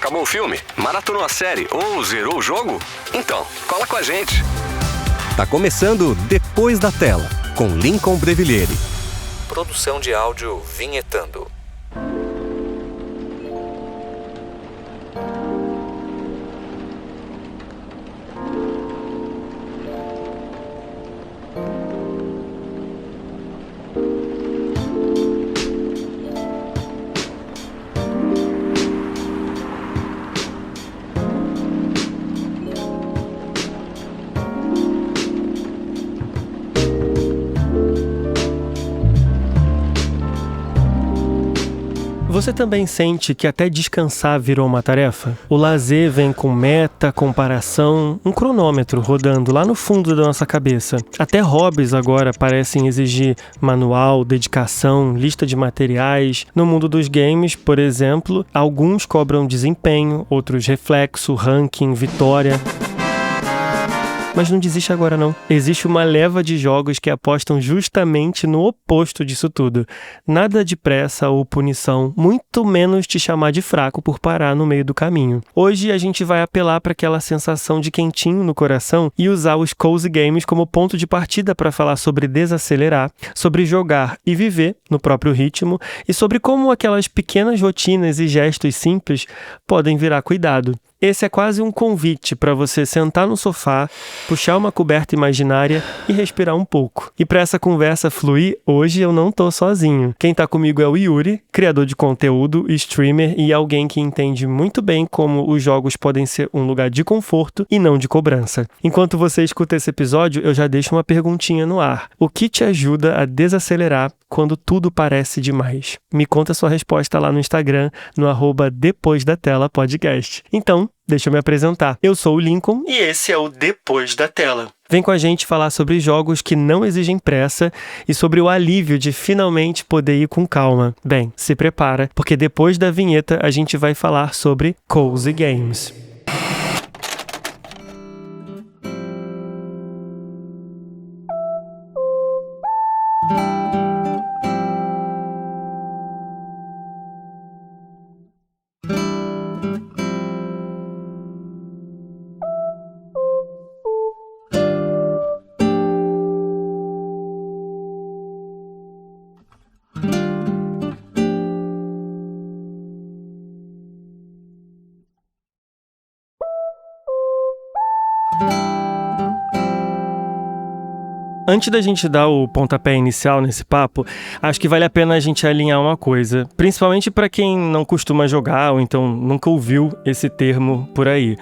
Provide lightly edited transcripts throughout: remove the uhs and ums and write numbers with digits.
Acabou o filme? Maratonou a série ou zerou o jogo? Então, cola com a gente. Tá começando Depois da Tela, com Lincoln Breviglieri. Produção de áudio Vinhetando. Você também sente que até descansar virou uma tarefa? O lazer vem com meta, comparação, um cronômetro rodando lá no fundo da nossa cabeça. Até hobbies agora parecem exigir manual, dedicação, lista de materiais. No mundo dos games, por exemplo, alguns cobram desempenho, outros reflexo, ranking, vitória. Mas não desiste agora não. Existe uma leva de jogos que apostam justamente no oposto disso tudo. Nada de pressa ou punição, muito menos te chamar de fraco por parar no meio do caminho. Hoje a gente vai apelar para aquela sensação de quentinho no coração e usar os cozy games como ponto de partida para falar sobre desacelerar, sobre jogar e viver no próprio ritmo e sobre como aquelas pequenas rotinas e gestos simples podem virar cuidado. Esse é quase um convite para você sentar no sofá, puxar uma coberta imaginária e respirar um pouco. E para essa conversa fluir, hoje eu não tô sozinho. Quem tá comigo é o Yuri, criador de conteúdo, streamer e alguém que entende muito bem como os jogos podem ser um lugar de conforto e não de cobrança. Enquanto você escuta esse episódio, eu já deixo uma perguntinha no ar. O que te ajuda a desacelerar quando tudo parece demais? Me conta sua resposta lá no Instagram, no @depoisdatelapodcast. Então, deixa eu me apresentar. Eu sou o Lincoln e esse é o Depois da Tela. Vem com a gente falar sobre jogos que não exigem pressa e sobre o alívio de finalmente poder ir com calma. Bem, se prepara, porque depois da vinheta a gente vai falar sobre cozy games. Antes da gente dar o pontapé inicial nesse papo, acho que vale a pena a gente alinhar uma coisa, principalmente para quem não costuma jogar ou então nunca ouviu esse termo por aí.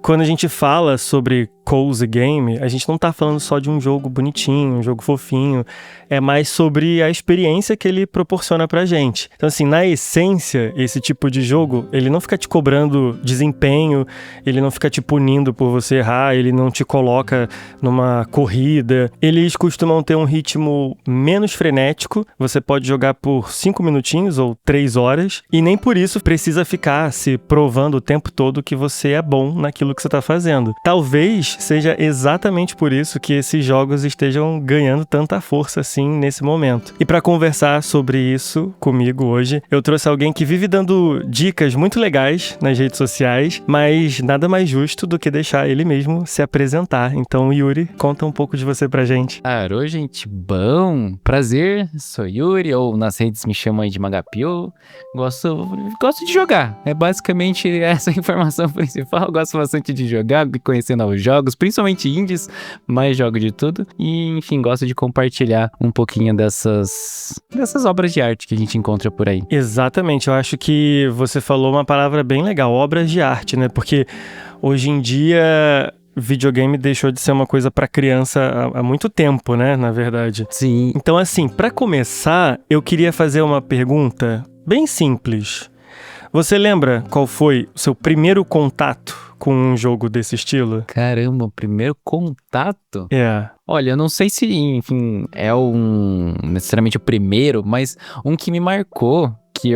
Quando a gente fala sobre cozy game, a gente não tá falando só de um jogo bonitinho, um jogo fofinho, é mais sobre a experiência que ele proporciona pra gente. Então assim, na essência, esse tipo de jogo, ele não fica te cobrando desempenho, ele não fica te punindo por você errar, ele não te coloca numa corrida, eles costumam ter um ritmo menos frenético, você pode jogar por 5 minutinhos ou 3 horas, e nem por isso precisa ficar se provando o tempo todo que você é bom naquilo que você tá fazendo. Talvez seja exatamente por isso que esses jogos estejam ganhando tanta força assim nesse momento. E para conversar sobre isso comigo hoje, eu trouxe alguém que vive dando dicas muito legais nas redes sociais, mas nada mais justo do que deixar ele mesmo se apresentar. Então, Yuri, conta um pouco de você pra gente. Oi, gente, bom, prazer, sou Yuri, ou nas redes me chamam aí de Magapio, gosto de jogar, é basicamente essa a informação principal, gosto bastante de jogar, de conhecer novos jogos, principalmente indies, mas jogo de tudo. E, enfim, gosto de compartilhar um pouquinho dessas obras de arte que a gente encontra por aí. Exatamente, eu acho que você falou uma palavra bem legal, obras de arte, né? Porque hoje em dia videogame deixou de ser uma coisa pra criança há muito tempo, né? Na verdade. Sim. Então, assim, pra começar, eu queria fazer uma pergunta bem simples. Você lembra qual foi o seu primeiro contato com um jogo desse estilo? Caramba, o primeiro contato? É. Olha, eu não sei se, enfim, é necessariamente o primeiro, mas um que me marcou que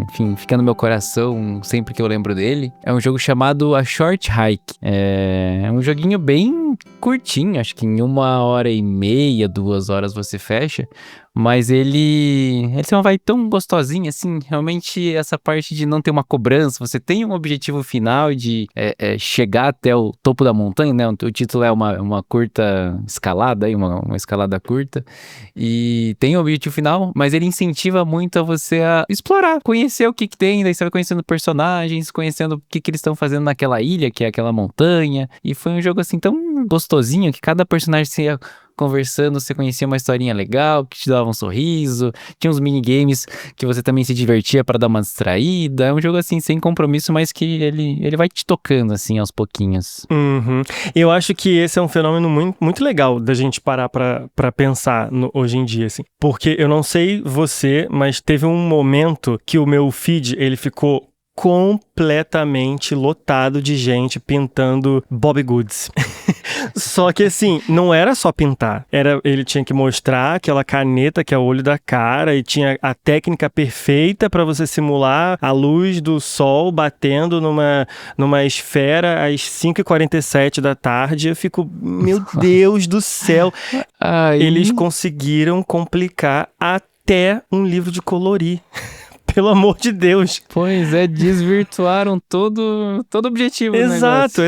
enfim, fica no meu coração sempre que eu lembro dele, é um jogo chamado A Short Hike. É um joguinho bem curtinho, acho que em 1h30, 2 horas você fecha, mas ele tem uma vibe tão gostosinha, assim, realmente essa parte de não ter uma cobrança, você tem um objetivo final de chegar até o topo da montanha, né, o título é uma curta escalada, uma escalada curta, e tem um objetivo final, mas ele incentiva muito a você a explorar, conhecer o que tem, daí você vai conhecendo personagens, conhecendo o que eles estão fazendo naquela ilha, que é aquela montanha, e foi um jogo assim tão gostosinho, que cada personagem se ia conversando, você conhecia uma historinha legal, que te dava um sorriso, tinha uns minigames que você também se divertia para dar uma distraída, é um jogo assim, sem compromisso, mas que ele vai te tocando assim, aos pouquinhos. Uhum. Eu acho que esse é um fenômeno muito, muito legal da gente parar pra pensar hoje em dia, assim. Porque eu não sei você, mas teve um momento que o meu feed, ele ficou completamente lotado de gente pintando Bobbie Goods. Só que assim, não era só pintar. Ele tinha que mostrar aquela caneta que é o olho da cara e tinha a técnica perfeita para você simular a luz do sol batendo numa esfera às 5h47 da tarde. Eu fico, meu Deus do céu. Eles conseguiram complicar até um livro de colorir. Pelo amor de Deus. Pois é, desvirtuaram todo objetivo. Exato.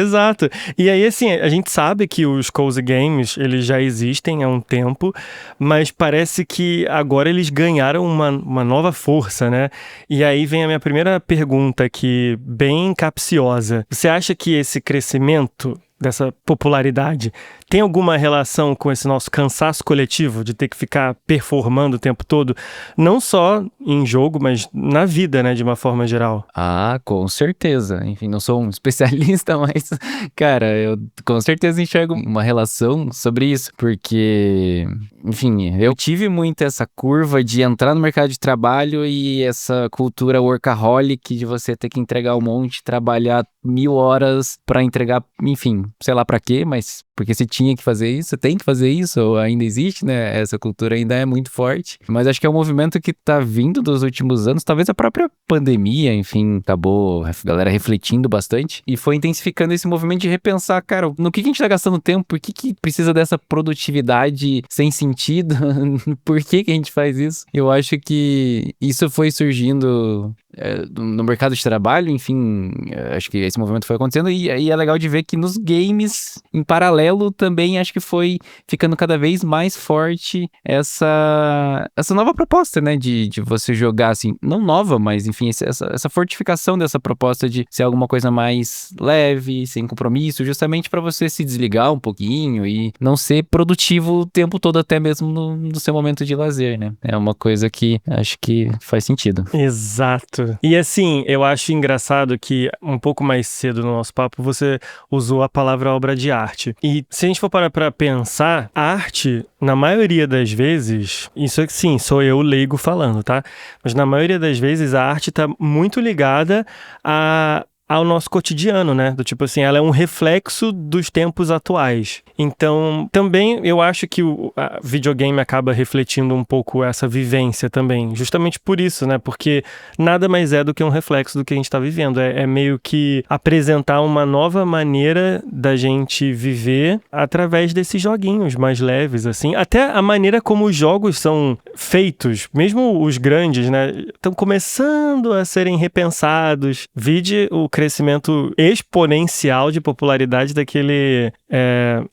E aí, assim, a gente sabe que os cozy games, eles já existem há um tempo, mas parece que agora eles ganharam uma nova força, né? E aí vem a minha primeira pergunta aqui, bem capciosa. Você acha que esse crescimento dessa popularidade tem alguma relação com esse nosso cansaço coletivo de ter que ficar performando o tempo todo, não só em jogo, mas na vida, né, de uma forma geral? Ah, com certeza. Enfim, não sou um especialista, mas, cara, eu com certeza enxergo uma relação sobre isso, porque, enfim, eu tive muito essa curva de entrar no mercado de trabalho e essa cultura workaholic de você ter que entregar um monte, trabalhar 1000 horas pra entregar, enfim, sei lá pra quê, mas porque você tinha que fazer isso, você tem que fazer isso, ou ainda existe, né? Essa cultura ainda é muito forte. Mas acho que é um movimento que tá vindo dos últimos anos, talvez a própria pandemia, enfim, acabou a galera refletindo bastante e foi intensificando esse movimento de repensar, cara, no que a gente tá gastando tempo, por que precisa dessa produtividade sem sentido, por que a gente faz isso? Eu acho que isso foi surgindo no mercado de trabalho, enfim, acho que esse movimento foi acontecendo e é legal de ver que nos games, em paralelo, também acho que foi ficando cada vez mais forte essa nova proposta, né, de você jogar, assim, não nova, mas enfim, essa fortificação dessa proposta de ser alguma coisa mais leve, sem compromisso, justamente para você se desligar um pouquinho e não ser produtivo o tempo todo, até mesmo no seu momento de lazer, né, é uma coisa que acho que faz sentido. Exato. E assim, eu acho engraçado que um pouco mais cedo no nosso papo você usou a palavra obra de arte. E se a gente for parar pra pensar, a arte, na maioria das vezes, isso é sim, sou eu leigo falando, tá? Mas na maioria das vezes a arte tá muito ligada ao nosso cotidiano, né? Do tipo assim, ela é um reflexo dos tempos atuais. Então, também eu acho que o videogame acaba refletindo um pouco essa vivência também. Justamente por isso, né? Porque nada mais é do que um reflexo do que a gente está vivendo. É meio que apresentar uma nova maneira da gente viver através desses joguinhos mais leves, assim. Até a maneira como os jogos são feitos, mesmo os grandes, né? Estão começando a serem repensados. Vide o crescimento exponencial de popularidade daquele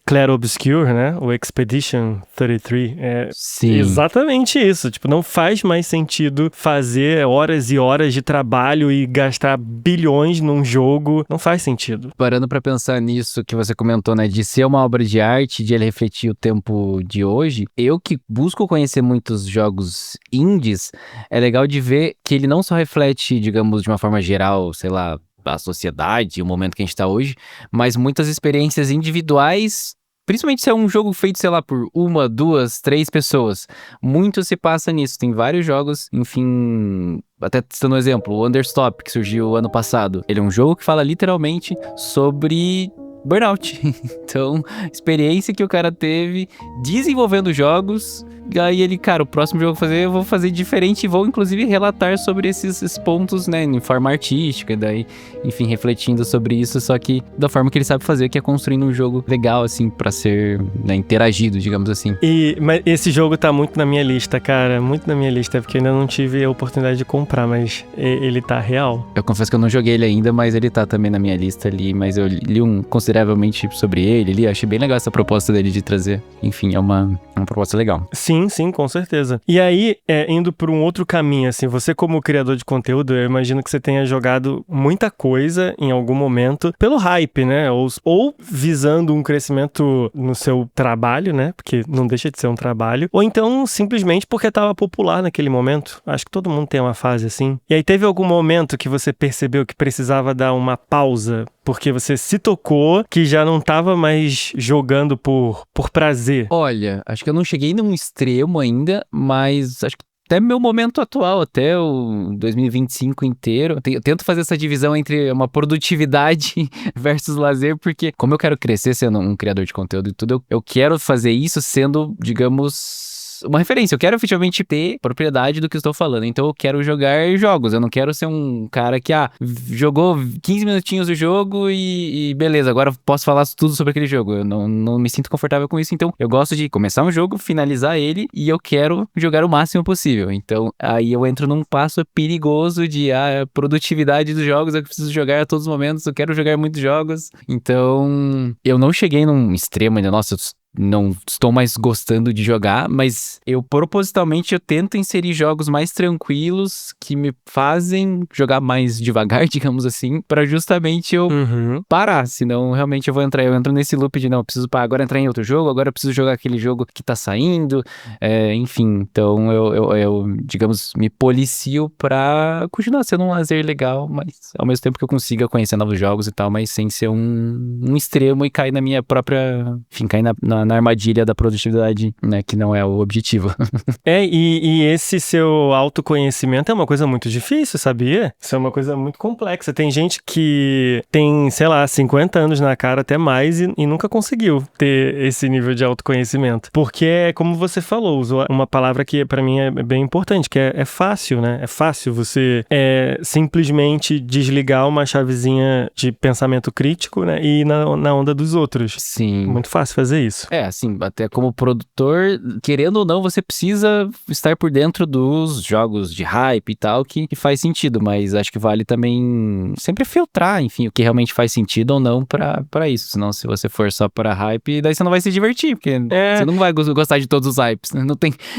Clair Obscur, né? O Expedition 33. Sim. Exatamente isso. Tipo, não faz mais sentido fazer horas e horas de trabalho e gastar bilhões num jogo. Não faz sentido. Parando pra pensar nisso que você comentou, né? De ser uma obra de arte, de ele refletir o tempo de hoje. Eu que busco conhecer muitos jogos indies, é legal de ver que ele não só reflete, digamos, de uma forma geral, sei lá, a sociedade, o momento que a gente tá hoje, mas muitas experiências individuais, principalmente se é um jogo feito, sei lá, por 1, 2, 3 pessoas. Muito se passa nisso. Tem vários jogos, enfim, até citando um exemplo, o Understop, que surgiu ano passado. Ele é um jogo que fala literalmente sobre burnout. Então, experiência que o cara teve desenvolvendo jogos. Aí ele, cara, o próximo jogo que eu vou fazer diferente e vou, inclusive, relatar sobre esses pontos, né, em forma artística, daí, enfim, refletindo sobre isso, só que da forma que ele sabe fazer, que é construindo um jogo legal, assim, pra ser, né, interagido, digamos assim. Mas esse jogo tá muito na minha lista, cara, muito na minha lista, porque eu ainda não tive a oportunidade de comprar, mas ele tá real. Eu confesso que eu não joguei ele ainda, mas ele tá também na minha lista ali, mas eu li consideravelmente sobre ele ali, achei bem legal essa proposta dele de trazer, enfim, é uma proposta legal. Sim, com certeza. E aí, indo por um outro caminho, assim, você como criador de conteúdo, eu imagino que você tenha jogado muita coisa em algum momento pelo hype, né? Ou visando um crescimento no seu trabalho, né? Porque não deixa de ser um trabalho. Ou então, simplesmente porque estava popular naquele momento. Acho que todo mundo tem uma fase assim. E aí, teve algum momento que você percebeu que precisava dar uma pausa porque você se tocou que já não tava mais jogando por prazer? Olha, acho que eu não cheguei num extremo ainda, mas acho que até meu momento atual, até o 2025 inteiro, eu tento fazer essa divisão entre uma produtividade versus lazer, porque como eu quero crescer sendo um criador de conteúdo e tudo, eu quero fazer isso sendo, digamos, uma referência. Eu quero efetivamente ter propriedade do que eu estou falando. Então eu quero jogar jogos. Eu não quero ser um cara que, jogou 15 minutinhos do jogo e beleza, agora eu posso falar tudo sobre aquele jogo. Eu não me sinto confortável com isso. Então eu gosto de começar um jogo, finalizar ele e eu quero jogar o máximo possível. Então aí eu entro num passo perigoso de produtividade dos jogos. Eu preciso jogar a todos os momentos. Eu quero jogar muitos jogos. Então eu não cheguei num extremo ainda. Nossa, eu não estou mais gostando de jogar, mas eu propositalmente eu tento inserir jogos mais tranquilos que me fazem jogar mais devagar, digamos assim, para justamente eu parar, senão realmente eu entro nesse loop de não, eu preciso agora entrar em outro jogo, agora eu preciso jogar aquele jogo que tá saindo, enfim, então eu digamos, me policio pra continuar sendo um lazer legal, mas ao mesmo tempo que eu consiga conhecer novos jogos e tal, mas sem ser um extremo e cair na minha própria, enfim, cair na armadilha da produtividade, né, que não é o objetivo. E esse seu autoconhecimento é uma coisa muito difícil, sabia? Isso é uma coisa muito complexa. Tem gente que tem, sei lá, 50 anos na cara, até mais, e nunca conseguiu ter esse nível de autoconhecimento. Porque é como você falou, usou uma palavra que pra mim é bem importante, que é fácil, né? É fácil você simplesmente desligar uma chavezinha de pensamento crítico, né, e ir na onda dos outros. Sim. Muito fácil fazer isso. Assim, até como produtor, querendo ou não, você precisa estar por dentro dos jogos de hype e tal, que faz sentido, mas acho que vale também sempre filtrar, enfim, o que realmente faz sentido ou não pra isso, senão se você for só pra hype, daí você não vai se divertir, porque você não vai gostar de todos os hypes, né?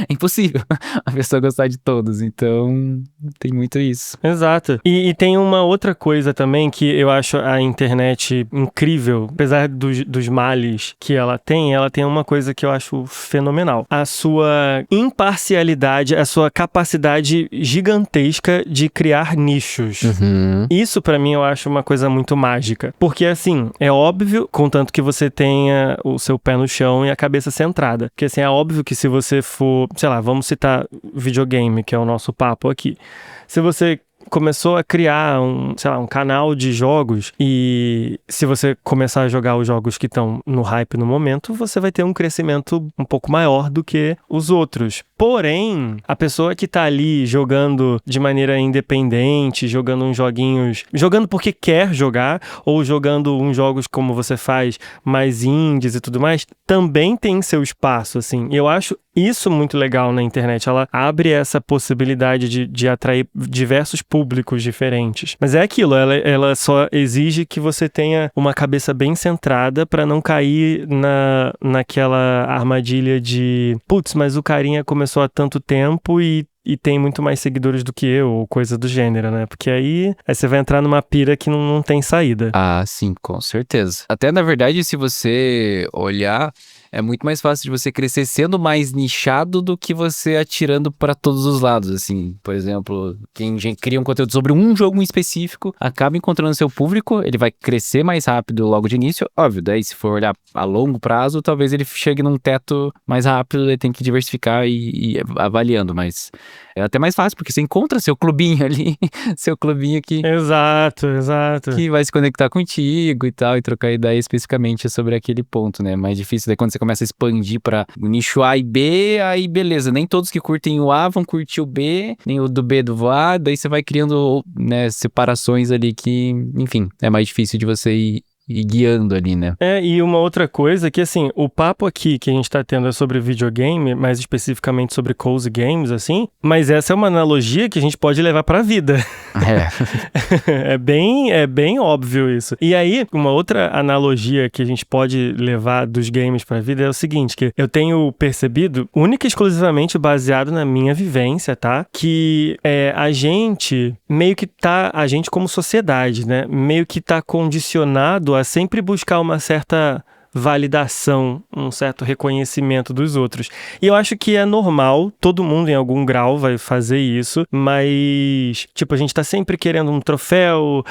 É impossível a pessoa gostar de todos, então tem muito isso. Exato. E tem uma outra coisa também que eu acho a internet incrível, apesar dos males que ela tem uma coisa que eu acho fenomenal. A sua imparcialidade, a sua capacidade gigantesca de criar nichos. Isso, pra mim, eu acho uma coisa muito mágica. Porque, assim, é óbvio, contanto que você tenha o seu pé no chão e a cabeça centrada. Porque, assim, é óbvio que se você for, sei lá, vamos citar videogame, que é o nosso papo aqui. Se você começou a criar um canal de jogos e se você começar a jogar os jogos que estão no hype no momento, você vai ter um crescimento um pouco maior do que os outros. Porém, a pessoa que tá ali jogando de maneira independente, jogando uns joguinhos, jogando porque quer jogar, ou jogando uns jogos como você faz, mais indies e tudo mais, também tem seu espaço, assim. Eu acho isso muito legal na internet. Ela abre essa possibilidade de atrair diversos públicos diferentes. Mas é aquilo, ela só exige que você tenha uma cabeça bem centrada pra não cair naquela armadilha de putz, mas o carinha começou há tanto tempo e tem muito mais seguidores do que eu, ou coisa do gênero, né? Porque aí você vai entrar numa pira que não tem saída. Ah, sim, com certeza. Até, na verdade, se você olhar, é muito mais fácil de você crescer sendo mais nichado do que você atirando para todos os lados, assim. Por exemplo, quem cria um conteúdo sobre um jogo em específico, acaba encontrando seu público, ele vai crescer mais rápido logo de início. Óbvio, daí se for olhar a longo prazo, talvez ele chegue num teto mais rápido, ele tem que diversificar e ir avaliando, mas É até mais fácil, porque você encontra seu clubinho ali, seu clubinho que Exato. que vai se conectar contigo e tal, e trocar ideia especificamente sobre aquele ponto, né? Mais difícil daí quando você começa a expandir pra nicho A e B, aí beleza, nem todos que curtem o A vão curtir o B, nem o do B do A, daí você vai criando, né, separações ali que, enfim, é mais difícil de você ir guiando ali, né? E uma outra coisa que, assim, o papo aqui que a gente tá tendo é sobre videogame, mais especificamente sobre cozy games, assim, mas essa é uma analogia que a gente pode levar pra vida. É bem óbvio isso. E aí, uma outra analogia que a gente pode levar dos games pra vida é o seguinte, que eu tenho percebido, única e exclusivamente baseado na minha vivência, tá? Que a gente, meio que tá, a gente como sociedade, né? Meio que tá condicionado a sempre buscar uma certa validação, um certo reconhecimento dos outros. E eu acho que é normal, todo mundo em algum grau vai fazer isso, mas, tipo, a gente tá sempre querendo um troféu,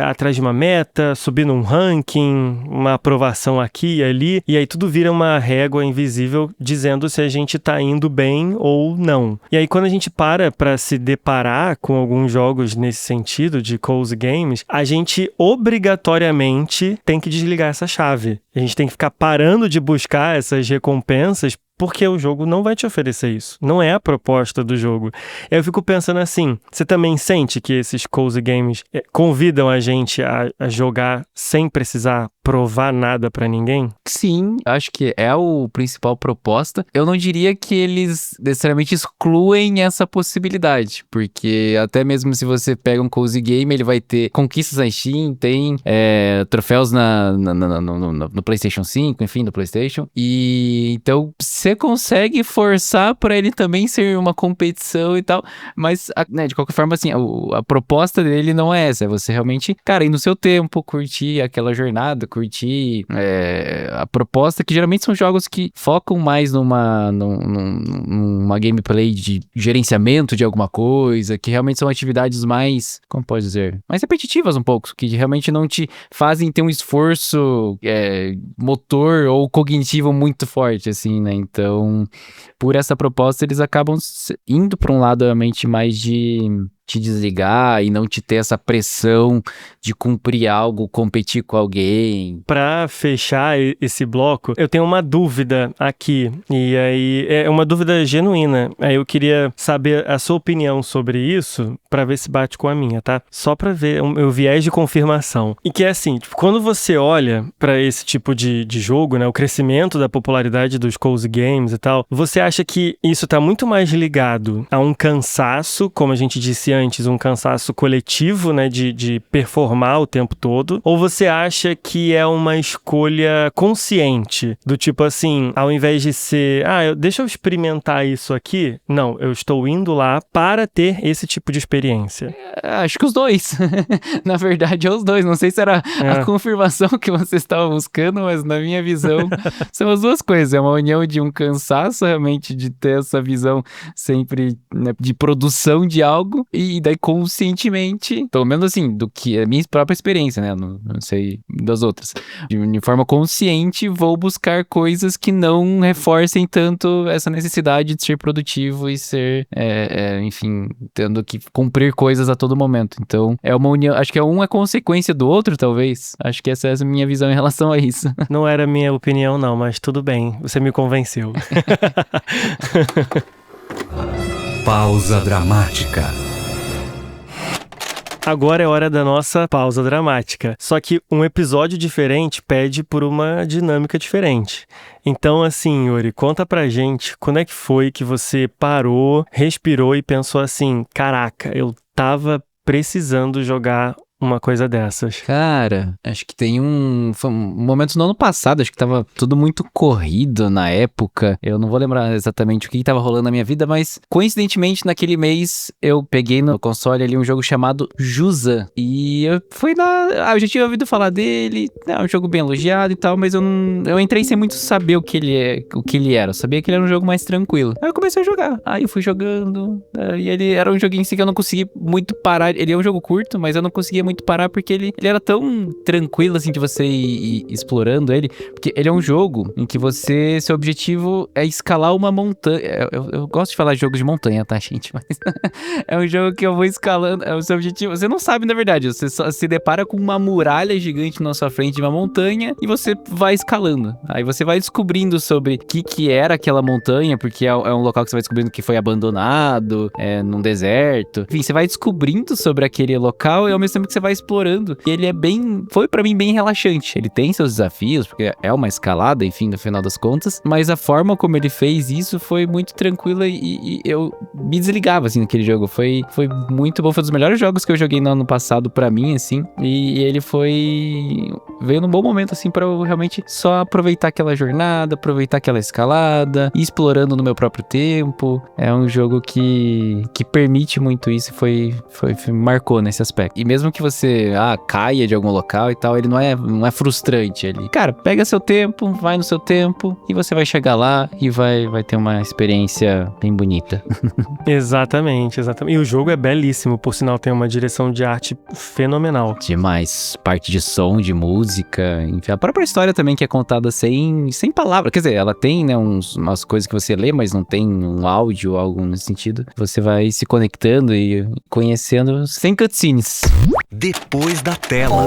atrás de uma meta, subir num ranking, uma aprovação aqui e ali, e aí tudo vira uma régua invisível dizendo se a gente tá indo bem ou não. E aí quando a gente para se deparar com alguns jogos nesse sentido de cozy games, a gente obrigatoriamente tem que desligar essa chave. A gente tem que ficar parando de buscar essas recompensas porque o jogo não vai te oferecer isso. Não é a proposta do jogo. Eu fico pensando assim, você também sente que esses cozy games convidam a gente a jogar sem precisar provar nada pra ninguém? Sim, acho que é a principal proposta. Eu não diria que eles necessariamente excluem essa possibilidade, porque até mesmo se você pega um cozy game, ele vai ter conquistas na Steam, tem troféus no PlayStation 5, enfim, no PlayStation. E então você consegue forçar pra ele também ser uma competição e tal, mas né, de qualquer forma, assim, a proposta dele não é essa, é você realmente, cara, ir no seu tempo, curtir aquela jornada, curtir a proposta, que geralmente são jogos que focam mais numa gameplay de gerenciamento de alguma coisa, que realmente são atividades mais, como pode dizer, mais repetitivas um pouco, que realmente não te fazem ter um esforço motor ou cognitivo muito forte, assim, né? Então, por essa proposta, eles acabam indo para um lado realmente mais de te desligar e não te ter essa pressão de cumprir algo, competir com alguém. Pra fechar esse bloco, eu tenho uma dúvida aqui, e aí é uma dúvida genuína. Aí eu queria saber a sua opinião sobre isso, pra ver se bate com a minha, tá? Só pra ver o meu viés de confirmação. E que é assim, tipo, quando você olha pra esse tipo de jogo, né, o crescimento da popularidade dos cozy games e tal, você acha que isso tá muito mais ligado a um cansaço, como a gente disse antes, um cansaço coletivo, né, de performar o tempo todo, ou você acha que é uma escolha consciente, do tipo assim, ao invés de ser, deixa eu experimentar isso aqui, não, eu estou indo lá para ter esse tipo de experiência? Acho que os dois. Na verdade, é os dois. Não sei se era a confirmação que você estava buscando, mas na minha visão, são as duas coisas. É uma união de um cansaço, realmente, de ter essa visão sempre, né, de produção de algo, e daí conscientemente, pelo menos assim, do que é a minha própria experiência, né? Não sei das outras. De forma consciente, vou buscar coisas que não reforcem tanto essa necessidade de ser produtivo e ser, enfim, tendo que cumprir coisas a todo momento. Então, é uma união, acho que um é consequência do outro, talvez. Acho que essa é a minha visão em relação a isso. Não era a minha opinião, não, mas tudo bem, você me convenceu. Pausa dramática. Agora é hora da nossa pausa dramática. Só que um episódio diferente pede por uma dinâmica diferente. Então, assim, Yuri, conta pra gente quando é que foi que você parou, respirou e pensou assim, caraca, eu tava precisando jogar uma coisa dessas. Cara, acho que tem foi um momento no ano passado, acho que tava tudo muito corrido na época. Eu não vou lembrar exatamente o que tava rolando na minha vida, mas coincidentemente naquele mês eu peguei no console ali um jogo chamado Jusant. E eu fui eu já tinha ouvido falar dele, é um jogo bem elogiado e tal, mas eu entrei sem muito saber o que ele era. Eu sabia que ele era um jogo mais tranquilo. Aí eu comecei a jogar. Aí eu fui jogando, e ele era um joguinho assim que eu não conseguia muito parar. Ele é um jogo curto, mas eu não conseguia muito muito parar, porque ele era tão tranquilo, assim, de você ir explorando ele. Porque ele é um jogo em que seu objetivo é escalar uma montanha. Eu gosto de falar de jogos de montanha, tá, gente? Mas é um jogo que eu vou escalando. É o seu objetivo. Você não sabe, na verdade. Você só se depara com uma muralha gigante na sua frente de uma montanha e você vai escalando. Aí você vai descobrindo sobre o que era aquela montanha, porque é um local que você vai descobrindo que foi abandonado, num deserto. Enfim, você vai descobrindo sobre aquele local e ao mesmo tempo que você vai explorando. E ele foi pra mim bem relaxante. Ele tem seus desafios, porque é uma escalada, enfim, no final das contas. Mas a forma como ele fez isso foi muito tranquila e eu me desligava, assim, naquele jogo. Foi muito bom. Foi um dos melhores jogos que eu joguei no ano passado pra mim, assim. E ele veio num bom momento, assim, pra eu realmente só aproveitar aquela jornada, aproveitar aquela escalada, ir explorando no meu próprio tempo. É um jogo que permite muito isso e marcou nesse aspecto. E mesmo que você caia de algum local e tal, ele não é frustrante ali. Cara, pega seu tempo, vai no seu tempo e você vai chegar lá e vai ter uma experiência bem bonita. Exatamente. E o jogo é belíssimo, por sinal tem uma direção de arte fenomenal. Demais. Parte de som, de música, enfim. A própria história também que é contada sem palavras. Quer dizer, ela tem, né, umas coisas que você lê, mas não tem um áudio ou algo nesse sentido. Você vai se conectando e conhecendo sem cutscenes. Depois da tela.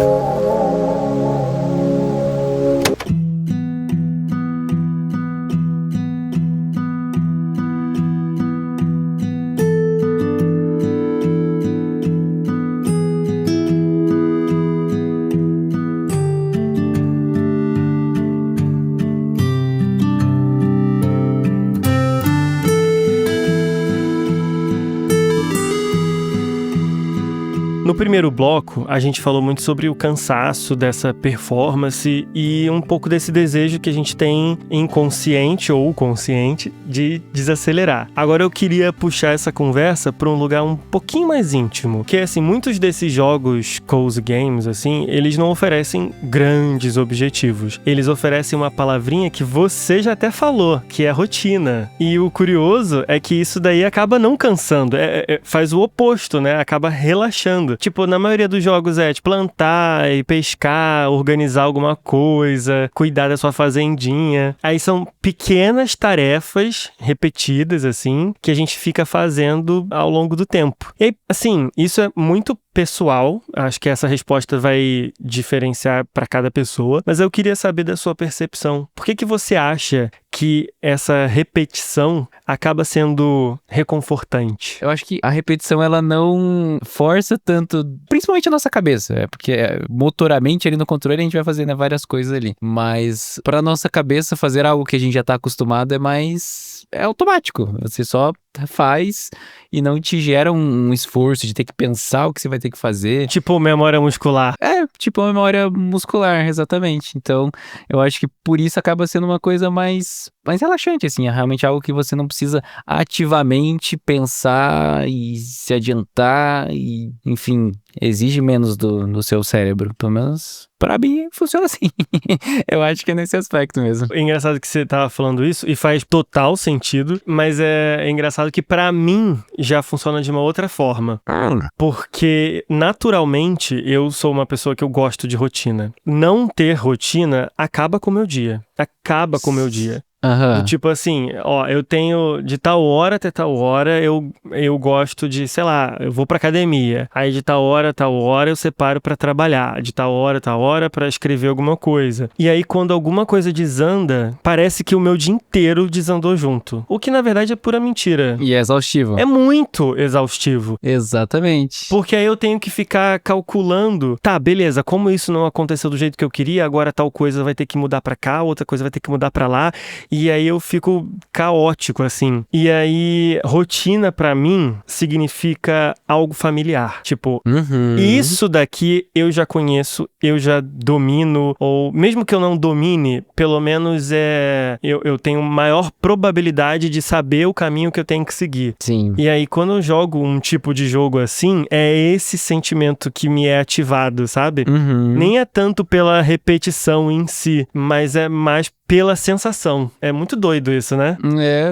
No primeiro bloco, a gente falou muito sobre o cansaço dessa performance e um pouco desse desejo que a gente tem inconsciente ou consciente de desacelerar. Agora eu queria puxar essa conversa para um lugar um pouquinho mais íntimo, que é assim, muitos desses jogos cozy games, assim, eles não oferecem grandes objetivos. Eles oferecem uma palavrinha que você já até falou, que é rotina. E o curioso é que isso daí acaba não cansando, faz o oposto, né? Acaba relaxando. Tipo, na maioria dos jogos é plantar e pescar, organizar alguma coisa, cuidar da sua fazendinha. Aí são pequenas tarefas repetidas, assim, que a gente fica fazendo ao longo do tempo. E aí, assim, isso é muito pessoal, acho que essa resposta vai diferenciar para cada pessoa, mas eu queria saber da sua percepção. Por que você acha que essa repetição acaba sendo reconfortante? Eu acho que a repetição, ela não força tanto, principalmente a nossa cabeça, porque motoramente ali no controle a gente vai fazer, né, várias coisas ali, mas pra nossa cabeça fazer algo que a gente já tá acostumado é automático, você só faz e não te gera um esforço de ter que pensar o que você vai ter que fazer. Tipo memória muscular. Tipo uma memória muscular, exatamente. Então, eu acho que por isso acaba sendo uma coisa mais relaxante, assim. É realmente algo que você não precisa ativamente pensar e se adiantar e, enfim, exige menos do seu cérebro. Pelo menos, pra mim, funciona assim. Eu acho que é nesse aspecto mesmo. É engraçado que você tava falando isso e faz total sentido, mas é engraçado que pra mim já funciona de uma outra forma. Porque, naturalmente, eu sou uma pessoa que eu gosto de rotina. Não ter rotina acaba com o meu dia. Acaba com o meu dia. Uhum. Tipo assim, eu tenho de tal hora até tal hora, eu gosto de, sei lá, eu vou pra academia. Aí de tal hora eu separo pra trabalhar. De tal hora pra escrever alguma coisa. E aí quando alguma coisa desanda, parece que o meu dia inteiro desandou junto. O que na verdade é pura mentira. E é exaustivo. É muito exaustivo. Exatamente. Porque aí eu tenho que ficar calculando, tá, beleza, como isso não aconteceu do jeito que eu queria, agora tal coisa vai ter que mudar pra cá, outra coisa vai ter que mudar pra lá. E aí eu fico caótico, assim. E aí, rotina pra mim significa algo familiar. Tipo, isso daqui eu já conheço, eu já domino, ou mesmo que eu não domine, pelo menos eu tenho maior probabilidade de saber o caminho que eu tenho que seguir. Sim. E aí, quando eu jogo um tipo de jogo assim, é esse sentimento que me é ativado, sabe? Nem é tanto pela repetição em si, mas é mais pela sensação. É muito doido isso, né?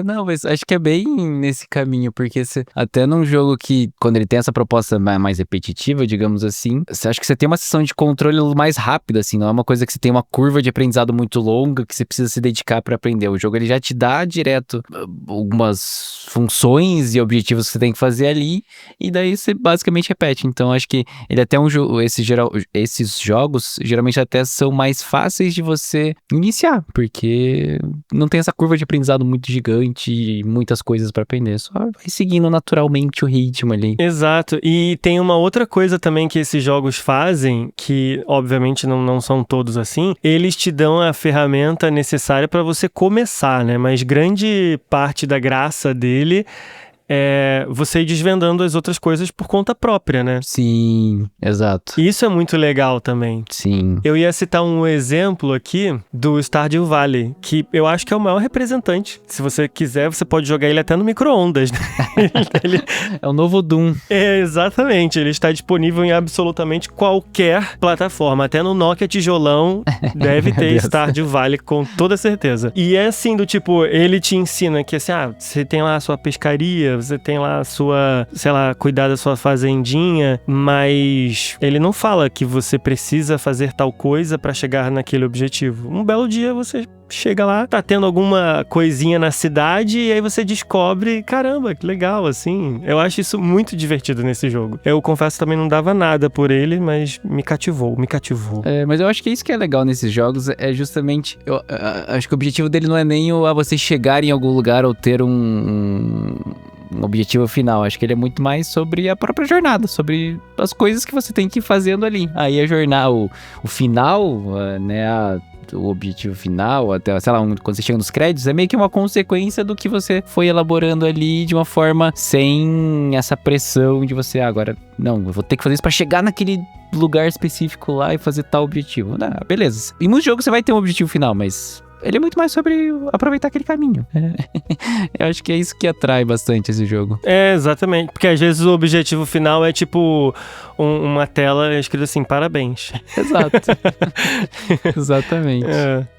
Não, mas acho que é bem nesse caminho, porque até num jogo que, quando ele tem essa proposta mais repetitiva, digamos assim, você acha que você tem uma sessão de controle mais rápida, assim, não é uma coisa que você tem uma curva de aprendizado muito longa, que você precisa se dedicar pra aprender. O jogo, ele já te dá direto algumas funções e objetivos que você tem que fazer ali, e daí você basicamente repete. Então, acho que ele até um jogo, esses jogos, geralmente até são mais fáceis de você iniciar, porque não tem essa curva de aprendizado muito gigante e muitas coisas pra aprender, só vai seguindo naturalmente o ritmo ali. Exato, e tem uma outra coisa também que esses jogos fazem, que obviamente não são todos assim, eles te dão a ferramenta necessária pra você começar, né? Mas grande parte da graça dele é você ir desvendando as outras coisas por conta própria, né? Sim, exato. E isso é muito legal também. Sim. Eu ia citar um exemplo aqui do Stardew Valley, que eu acho que é o maior representante. Se você quiser, você pode jogar ele até no micro-ondas, né? É o novo Doom. Exatamente, ele está disponível em absolutamente qualquer plataforma. Até no Nokia tijolão deve ter Stardew Valley, com toda certeza. E é assim, do tipo, ele te ensina que assim, você tem lá a sua pescaria, você tem lá a sua, sei lá, cuidar da sua fazendinha, mas ele não fala que você precisa fazer tal coisa pra chegar naquele objetivo. Um belo dia você chega lá, tá tendo alguma coisinha na cidade e aí você descobre, caramba, que legal, assim. Eu acho isso muito divertido nesse jogo. Eu confesso também não dava nada por ele, mas me cativou. Mas eu acho que isso que é legal nesses jogos é justamente, eu acho que o objetivo dele não é nem você chegar em algum lugar ou ter um objetivo final. Acho que ele é muito mais sobre a própria jornada, sobre as coisas que você tem que ir fazendo ali. Aí a jornada, o final, né, o objetivo final, até, sei lá, quando você chega nos créditos, é meio que uma consequência do que você foi elaborando ali de uma forma sem essa pressão de você, agora, não, eu vou ter que fazer isso pra chegar naquele lugar específico lá e fazer tal objetivo. Não, beleza. Em muitos jogos você vai ter um objetivo final, mas ele é muito mais sobre aproveitar aquele caminho. Eu acho que é isso que atrai bastante esse jogo. É, exatamente. Porque às vezes o objetivo final é tipo uma tela escrita assim, parabéns. Exato. Exatamente.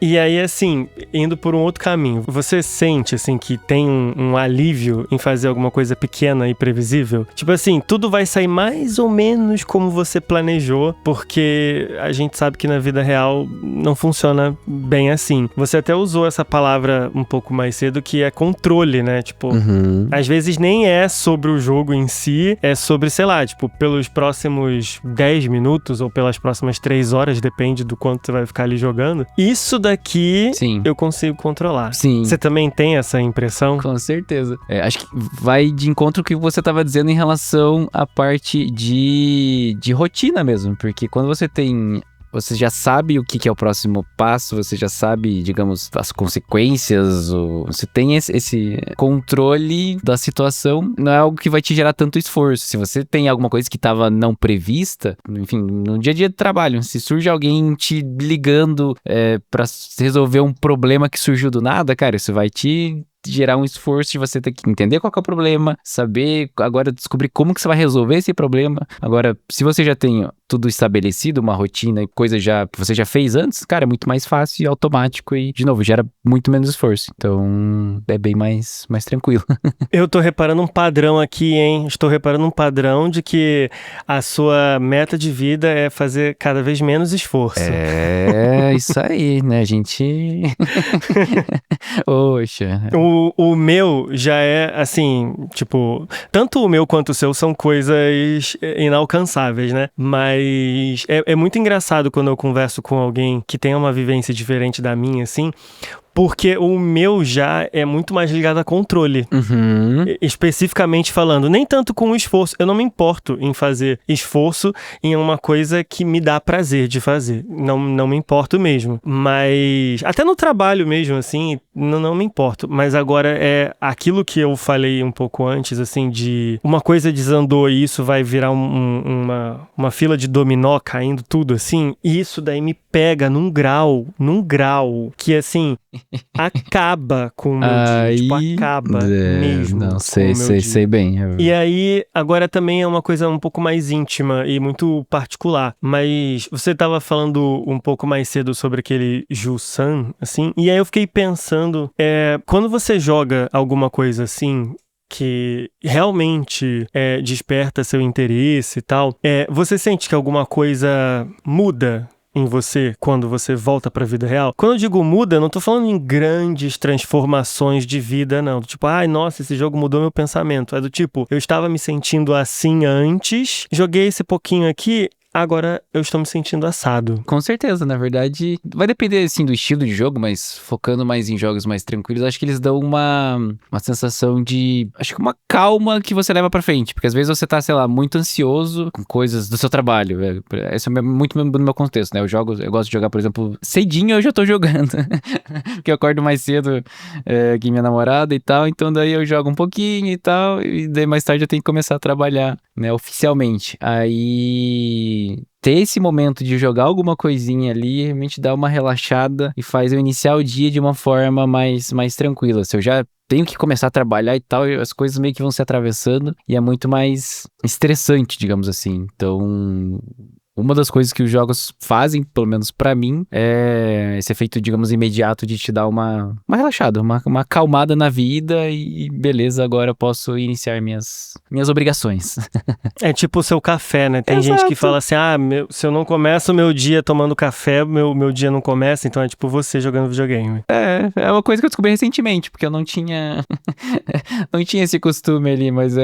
E aí, assim, indo por um outro caminho, você sente, assim, que tem um alívio em fazer alguma coisa pequena e previsível? Tipo assim, tudo vai sair mais ou menos como você planejou, porque a gente sabe que na vida real não funciona bem assim. Você até usou essa palavra um pouco mais cedo, que é controle, né? Tipo, às vezes nem é sobre o jogo em si, é sobre, sei lá, tipo, pelos próximos 10 minutos ou pelas próximas 3 horas, depende do quanto você vai ficar ali jogando. Isso daqui, sim, eu consigo controlar. Sim. Você também tem essa impressão? Com certeza. Acho que vai de encontro com o que você estava dizendo em relação à parte de rotina mesmo, porque quando você tem... Você já sabe o que é o próximo passo, você já sabe, digamos, as consequências, você tem esse controle da situação, não é algo que vai te gerar tanto esforço. Se você tem alguma coisa que estava não prevista, enfim, no dia a dia de trabalho, se surge alguém te ligando pra resolver um problema que surgiu do nada, cara, isso vai te gerar um esforço de você ter que entender qual que é o problema, saber, agora descobrir como que você vai resolver esse problema. Agora, se você já tem tudo estabelecido, uma rotina e coisa que você já fez antes, cara, é muito mais fácil e automático e, de novo, gera muito menos esforço. Então, é bem mais tranquilo. Eu tô reparando um padrão aqui, hein? Estou reparando um padrão de que a sua meta de vida é fazer cada vez menos esforço. É, isso aí, né? A gente... Poxa... O meu já é, assim, tipo... Tanto o meu quanto o seu são coisas inalcançáveis, né? Mas é muito engraçado quando eu converso com alguém que tem uma vivência diferente da minha, assim... Porque o meu já é muito mais ligado a controle. Especificamente falando, nem tanto com o esforço. Eu não me importo em fazer esforço em uma coisa que me dá prazer de fazer. Não me importo mesmo. Mas até no trabalho mesmo, assim, não me importo. Mas agora é aquilo que eu falei um pouco antes, assim, de uma coisa desandou e isso vai virar uma fila de dominó caindo tudo, assim. E isso daí me pega num grau que, assim... acaba com o meu dia. Tipo, acaba mesmo. Não, com sei, o meu dia. sei bem. E aí, agora também é uma coisa um pouco mais íntima e muito particular. Mas você tava falando um pouco mais cedo sobre aquele Ju-san, assim. E aí eu fiquei pensando, quando você joga alguma coisa assim, que realmente desperta seu interesse e tal, você sente que alguma coisa muda em você quando você volta pra vida real? Quando eu digo muda, eu não tô falando em grandes transformações de vida, não. Tipo, ai, nossa, esse jogo mudou meu pensamento. É do tipo, eu estava me sentindo assim antes, joguei esse pouquinho aqui, agora eu estou me sentindo assado. Com certeza, na verdade, vai depender, assim, do estilo de jogo, mas focando mais em jogos mais tranquilos, acho que eles dão uma sensação de, acho que uma calma que você leva pra frente, porque às vezes você tá, sei lá, muito ansioso com coisas do seu trabalho, esse é muito no meu contexto, né, eu gosto de jogar, por exemplo, cedinho eu já tô jogando, porque eu acordo mais cedo que minha namorada e tal, então daí eu jogo um pouquinho e tal, e daí mais tarde eu tenho que começar a trabalhar, né, oficialmente, aí ter esse momento de jogar alguma coisinha ali realmente dá uma relaxada e faz eu iniciar o dia de uma forma mais tranquila. Se eu já tenho que começar a trabalhar e tal, as coisas meio que vão se atravessando e é muito mais estressante, digamos assim. Então, uma das coisas que os jogos fazem, pelo menos pra mim, é esse efeito, digamos, imediato de te dar uma relaxada, uma acalmada na vida e beleza, agora eu posso iniciar minhas obrigações. É tipo o seu café, né? Tem gente que fala assim, se eu não começo o meu dia tomando café, meu dia não começa, então é tipo você jogando videogame. É uma coisa que eu descobri recentemente, porque eu não tinha não tinha esse costume ali, mas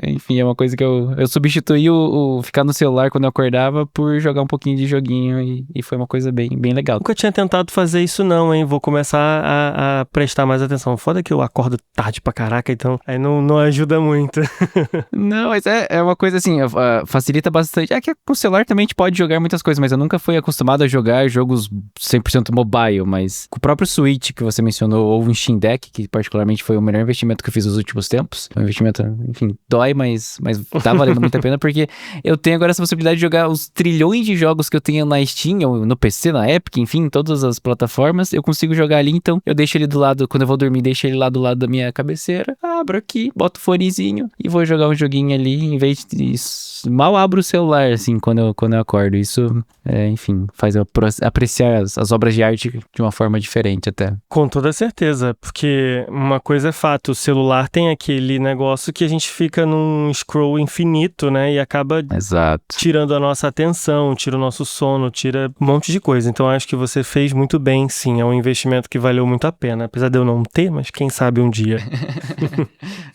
enfim, é uma coisa que eu substituí o ficar no celular quando eu acordava por jogar um pouquinho de joguinho e foi uma coisa bem legal. Nunca tinha tentado fazer isso não, hein? Vou começar a prestar mais atenção. Foda que eu acordo tarde pra caraca, então aí não ajuda muito. Não, mas é uma coisa assim, facilita bastante. É que com o celular também a gente pode jogar muitas coisas, mas eu nunca fui acostumado a jogar jogos 100% mobile, mas com o próprio Switch que você mencionou, ou o Steam Deck, que particularmente foi o melhor investimento que eu fiz nos últimos tempos. É um investimento, enfim, dói, mas tá valendo muito a pena, porque eu tenho agora essa possibilidade de jogar os trilhões de jogos que eu tenho na Steam, ou no PC, na Epic, enfim, todas as plataformas, eu consigo jogar ali, então eu deixo ele do lado, quando eu vou dormir, deixo ele lá do lado da minha cabeceira, abro aqui, boto o fonezinho e vou jogar um joguinho ali, em vez de... Mal abro o celular, assim, quando eu acordo. Isso, enfim, faz eu apreciar as obras de arte de uma forma diferente até. Com toda certeza, porque uma coisa é fato, o celular tem aquele negócio que a gente fica num scroll infinito, né, e acaba tirando a nossa atenção, tira o nosso sono, tira um monte de coisa. Então acho que você fez muito bem, sim, é um investimento que valeu muito a pena, apesar de eu não ter, mas quem sabe um dia.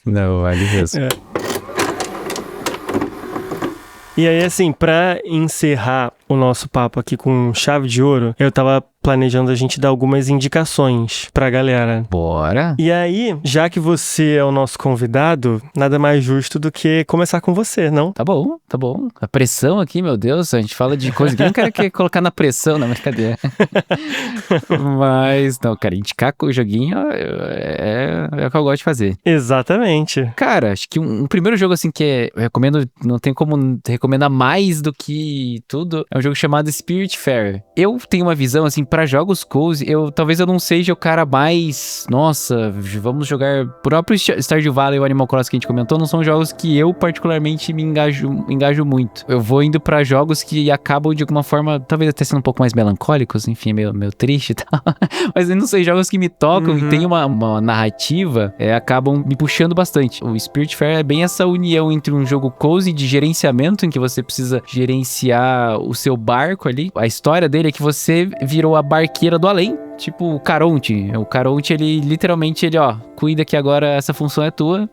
Não, vale mesmo. E aí, assim, pra encerrar o nosso papo aqui com chave de ouro, eu tava planejando a gente dar algumas indicações pra galera. Bora! E aí, já que você é o nosso convidado, nada mais justo do que começar com você, não? Tá bom. A pressão aqui, meu Deus, a gente fala de coisa que ninguém quer colocar na pressão, na brincadeira. Mas, não, cara, indicar o joguinho é o que eu gosto de fazer. Exatamente. Cara, acho que um primeiro jogo, assim, que eu recomendo, não tem como recomendar mais do que tudo, é um jogo chamado Spiritfarer. Eu tenho uma visão, assim, pra jogos cozy, talvez eu não seja o cara mais, nossa, vamos jogar próprio Stardew Valley ou Animal Crossing que a gente comentou, não são jogos que eu particularmente me engajo muito. Eu vou indo pra jogos que acabam de alguma forma, talvez até sendo um pouco mais melancólicos, enfim, meio triste e tal, mas eu não sei, jogos que me tocam e tem uma narrativa, acabam me puxando bastante. O Spiritfarer é bem essa união entre um jogo cozy de gerenciamento, em que você precisa gerenciar o seu barco ali. A história dele é que você virou a barqueira do além, tipo o Caronte. O Caronte, ele literalmente, cuida que agora essa função é tua.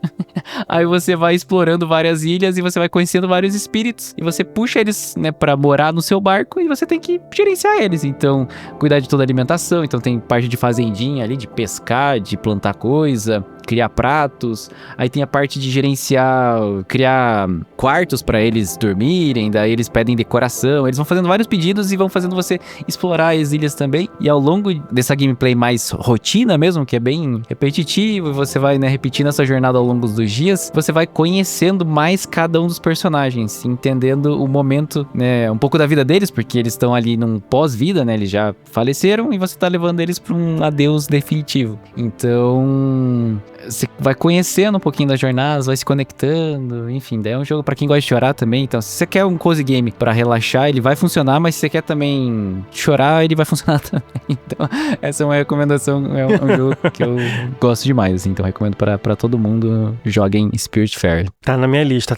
Aí você vai explorando várias ilhas e você vai conhecendo vários espíritos e você puxa eles, né, pra morar no seu barco e você tem que gerenciar eles. Então, cuidar de toda a alimentação. Então tem parte de fazendinha ali, de pescar, de plantar coisa, criar pratos. Aí tem a parte de gerenciar, criar quartos pra eles dormirem, daí eles pedem decoração. Eles vão fazendo vários pedidos e vão fazendo você explorar as ilhas também. E ao longo dessa gameplay mais rotina mesmo, que é bem repetitivo, e você vai, né, repetindo essa jornada ao longo dos dias, você vai conhecendo mais cada um dos personagens, entendendo o momento, né, um pouco da vida deles, porque eles estão ali num pós-vida, né, eles já faleceram e você tá levando eles pra um adeus definitivo. Então, você vai conhecendo um pouquinho das jornadas, vai se conectando, enfim, daí é um jogo pra quem gosta de chorar também. Então, se você quer um cozy game pra relaxar, ele vai funcionar, mas se você quer também chorar, ele vai funcionar também. Então, essa é uma recomendação, é um jogo que eu gosto demais, assim, então recomendo pra todo mundo, joguem Spiritfarer. Tá na minha lista.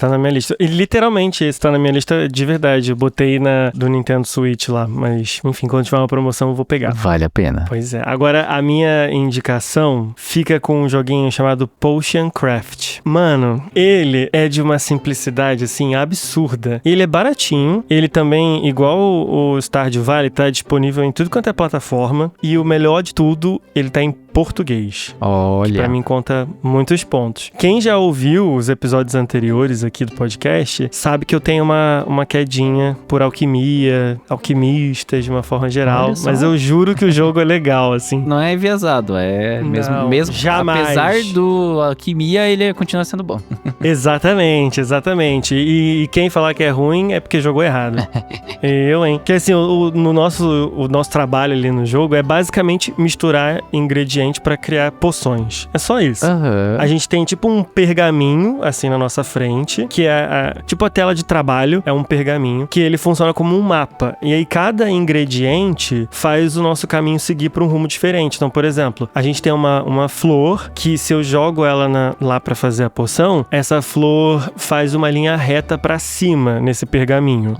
E literalmente esse tá na minha lista de verdade. Eu botei do Nintendo Switch lá, mas enfim, quando tiver uma promoção eu vou pegar. Vale a pena. Pois é. Agora, a minha indicação fica com um joguinho chamado Potion Craft. Mano, ele é de uma simplicidade, assim, absurda. Ele é baratinho. Ele também, igual o Stardew Valley, tá disponível em tudo quanto é plataforma. E o melhor de tudo, ele tá em português. Olha. Que pra mim conta muitos pontos. Quem já ouviu os episódios anteriores aqui do podcast, sabe que eu tenho uma quedinha por alquimia, alquimistas de uma forma geral. Mas eu juro que o jogo é legal, assim. Não é enviesado, é mesmo jamais. Apesar do alquimia, ele continua sendo bom. Exatamente. E quem falar que é ruim é porque jogou errado. Eu, hein? Porque assim, o nosso trabalho ali no jogo é basicamente misturar ingredientes pra criar poções. É só isso. A gente tem tipo um pergaminho assim na nossa frente, que é tipo a tela de trabalho, é um pergaminho, que ele funciona como um mapa. E aí cada ingrediente faz o nosso caminho seguir pra um rumo diferente. Então, por exemplo, a gente tem uma flor que se eu jogo ela lá pra fazer a poção, essa flor faz uma linha reta pra cima nesse pergaminho.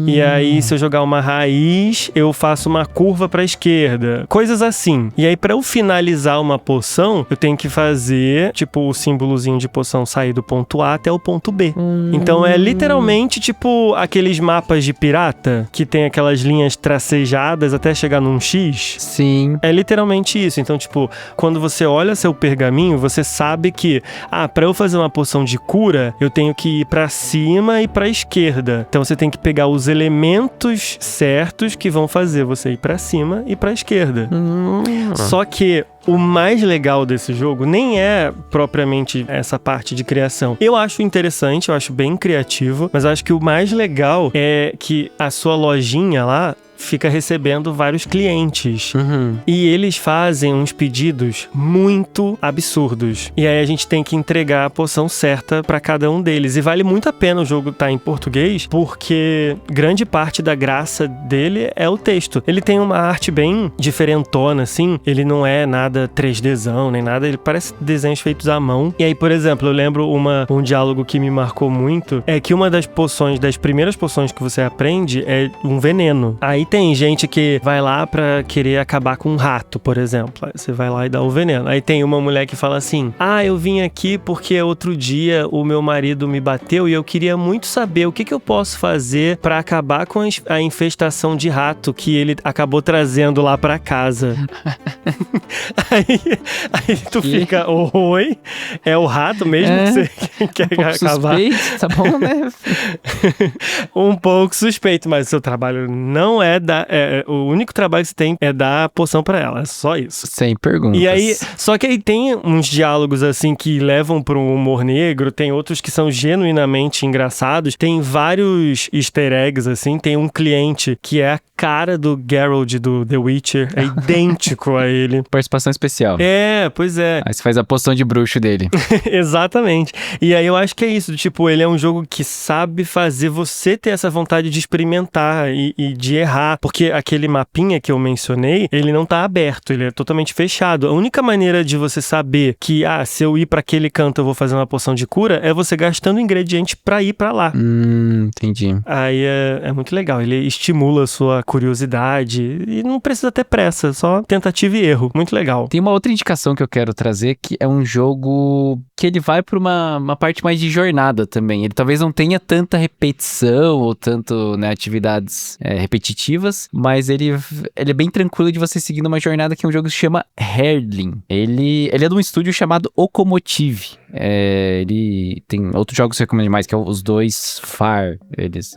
E aí se eu jogar uma raiz, eu faço uma curva pra esquerda. Coisas assim. E aí pra eu finalizar uma poção, eu tenho que fazer, tipo, o símbolozinho de poção sair do ponto A até o ponto B. Então é literalmente, tipo, aqueles mapas de pirata, que tem aquelas linhas tracejadas até chegar num X. Sim. É literalmente isso. Então, tipo, quando você olha seu pergaminho, você sabe que, pra eu fazer uma poção de cura, eu tenho que ir pra cima e pra esquerda. Então você tem que pegar os elementos certos que vão fazer você ir pra cima e pra esquerda. Só que o mais legal desse jogo nem é propriamente essa parte de criação. Eu acho interessante, eu acho bem criativo, mas eu acho que o mais legal é que a sua lojinha lá fica recebendo vários clientes. E eles fazem uns pedidos muito absurdos. E aí a gente tem que entregar a poção certa pra cada um deles. E vale muito a pena o jogo estar em português, porque grande parte da graça dele é o texto. Ele tem uma arte bem diferentona, assim. Ele não é nada 3Dzão, nem nada. Ele parece desenhos feitos à mão. E aí, por exemplo, eu lembro um diálogo que me marcou muito, é que uma das primeiras poções que você aprende é um veneno. Aí tem gente que vai lá pra querer acabar com um rato, por exemplo. Aí você vai lá e dá o veneno. Aí tem uma mulher que fala assim: eu vim aqui porque outro dia o meu marido me bateu e eu queria muito saber o que eu posso fazer pra acabar com a infestação de rato que ele acabou trazendo lá pra casa. aí tu fica, oi? É o rato mesmo que você quer acabar? Suspeito, tá bom, né? Um pouco suspeito, mas o seu trabalho não é o único trabalho que você tem é dar a poção pra ela, é só isso. Sem perguntas. E aí, só que aí tem uns diálogos assim que levam pro humor negro, tem outros que são genuinamente engraçados, tem vários easter eggs assim, tem um cliente que é a cara do Geralt do The Witcher, é idêntico a ele. Participação especial. Pois é. Aí você faz a poção de bruxo dele. Exatamente. E aí eu acho que é isso, tipo, ele é um jogo que sabe fazer você ter essa vontade de experimentar e de errar, porque aquele mapinha que eu mencionei, ele não tá aberto, ele é totalmente fechado. A única maneira de você saber que, se eu ir pra aquele canto eu vou fazer uma poção de cura, é você gastando ingrediente pra ir pra lá. Entendi. Aí é muito legal, ele estimula a sua curiosidade e não precisa ter pressa, só tentativa e erro. Muito legal. Tem uma outra indicação que eu quero trazer, que é um jogo que ele vai pra uma parte mais de jornada também. Ele talvez não tenha tanta repetição ou tanto, né, atividades repetitivas, mas ele é bem tranquilo de você seguir numa jornada, que é um jogo que se chama Herdling. Ele é de um estúdio chamado Okomotive. Ele tem outros jogos que eu recomendo mais, que é os dois Far. Eles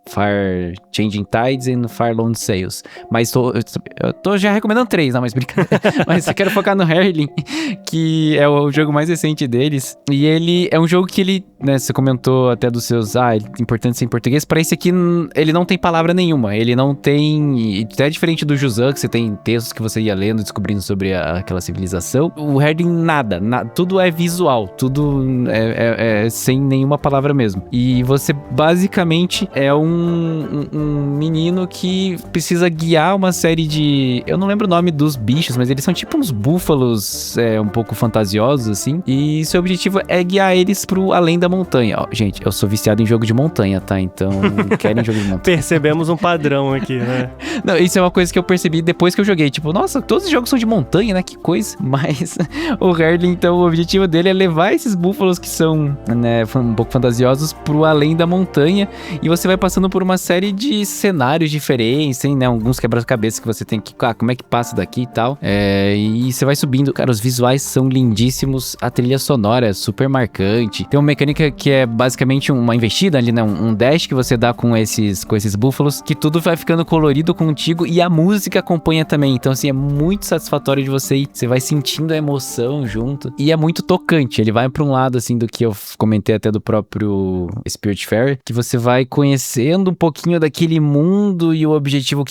Fire Changing Tides e no Fire Lone Sails. Mas eu tô já recomendando 3, não, mas brincadeira. Mas eu quero focar no Hurling, que é o jogo mais recente deles. E ele é um jogo que ele, né, você comentou até dos seus, importante ser em português. Pra esse aqui, ele não tem palavra nenhuma. Ele não tem, até diferente do Juzan, que você tem textos que você ia lendo, descobrindo sobre aquela civilização. O Hurling, nada, tudo é visual, tudo é sem nenhuma palavra mesmo. E você basicamente é um menino que precisa guiar uma série de... Eu não lembro o nome dos bichos, mas eles são tipo uns búfalos um pouco fantasiosos, assim. E seu objetivo é guiar eles pro além da montanha. Ó, gente, eu sou viciado em jogo de montanha, tá? Então, querem jogo de montanha. Percebemos um padrão aqui, né? Não, isso é uma coisa que eu percebi depois que eu joguei. Tipo, nossa, todos os jogos são de montanha, né? Que coisa. Mas o Hurling, então, o objetivo dele é levar esses búfalos que são, né, um pouco fantasiosos pro além da montanha. E você vai passando por uma série de cenários diferentes, tem, né? Alguns quebra-cabeças que você tem que... como é que passa daqui e tal. E você vai subindo. Cara, os visuais são lindíssimos. A trilha sonora é super marcante. Tem uma mecânica que é basicamente uma investida ali, né? Um dash que você dá com esses búfalos, que tudo vai ficando colorido contigo e a música acompanha também. Então, assim, é muito satisfatório de você ir. Você vai sentindo a emoção junto. E é muito tocante. Ele vai pra um lado, assim, do que eu comentei até do próprio Spiritfarer, que você vai conhecendo um pouquinho daquele mundo e o objetivo,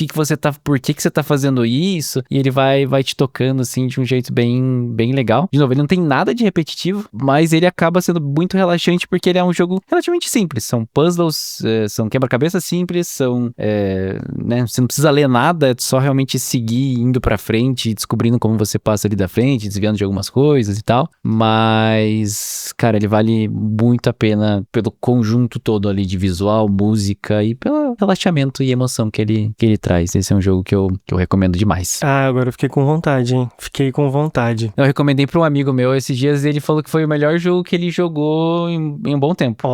por que você tá fazendo isso, e ele vai te tocando, assim, de um jeito bem, bem legal. De novo, ele não tem nada de repetitivo, mas ele acaba sendo muito relaxante porque ele é um jogo relativamente simples. São puzzles, são quebra-cabeças simples, são, né, você não precisa ler nada, é só realmente seguir indo pra frente, descobrindo como você passa ali da frente, desviando de algumas coisas e tal. Mas, cara, ele vale muito a pena pelo conjunto todo ali de visual, música e pelo relaxamento e emoção que ele traz. Esse é um jogo que eu recomendo demais. Agora eu fiquei com vontade, hein? Fiquei com vontade. Eu recomendei pra um amigo meu esses dias, ele falou que foi o melhor jogo que ele jogou em um bom tempo.